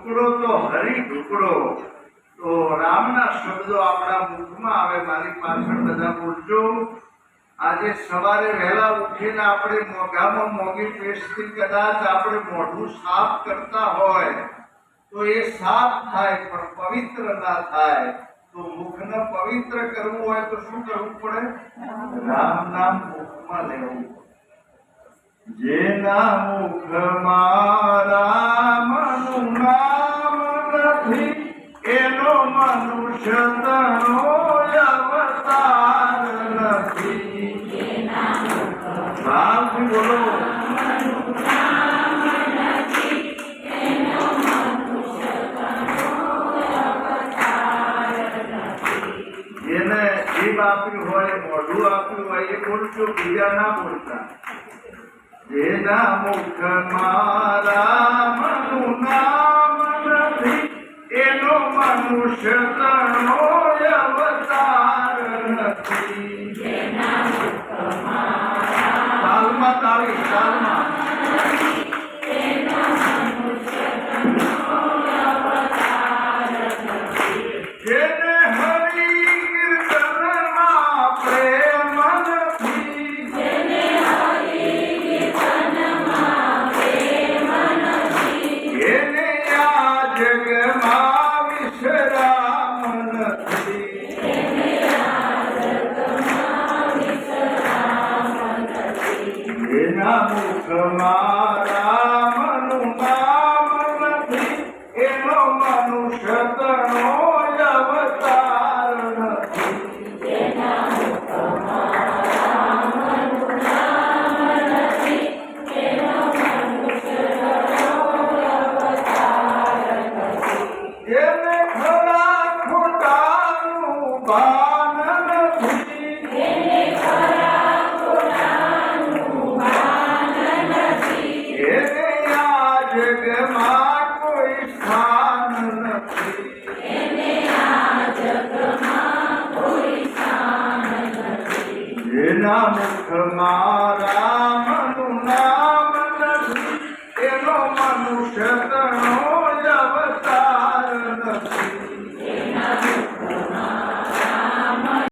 ટુકડો તો હરી ટુકડો. તો રામના શબ્દો આપણા મુખમાં આવે. મારી પાછળ બધા બોલજો. આજે સવારે વહેલા ઉઠીને આપણે મોઢામાં મોંઘી પેસ્ટથી કદાચ આપણે મોઢું સાફ કરતા હોય તો એ સાફ થાય, પણ પવિત્ર ના થાય. તો મુખને પવિત્ર કરવું હોય તો શું કરવું પડે? રામ નામ મુખમાં લેવું. જેના મુખમાં રામનું નામ નથી એનો મનુષ્ય તણો અવતાર નથી. ભાવથી બોલો. જેને જીભ આપ્યું હોય, મોઢું આપ્યું હોય એ બોલજો, બીજા ના બોલતા. જેના મુખમાં રામનું નામ નથી એનો મનુષ્ય તણો અવતાર નથી. તાલમાં તાળી, તાલમાં. જેને હરિ કીર્તનમાં પ્રેમ નથી, એને આ જગમાં વિશ્રામ નથી. જેના મુખમાં રામનું નામ નથી એનો મનુષ્ય તણો અવતાર નથી. જેને ખરા ખોટાનું ભાન નથી, એને આ જગમાં કોઈ સ્થાન નથી. જેના મુખમાં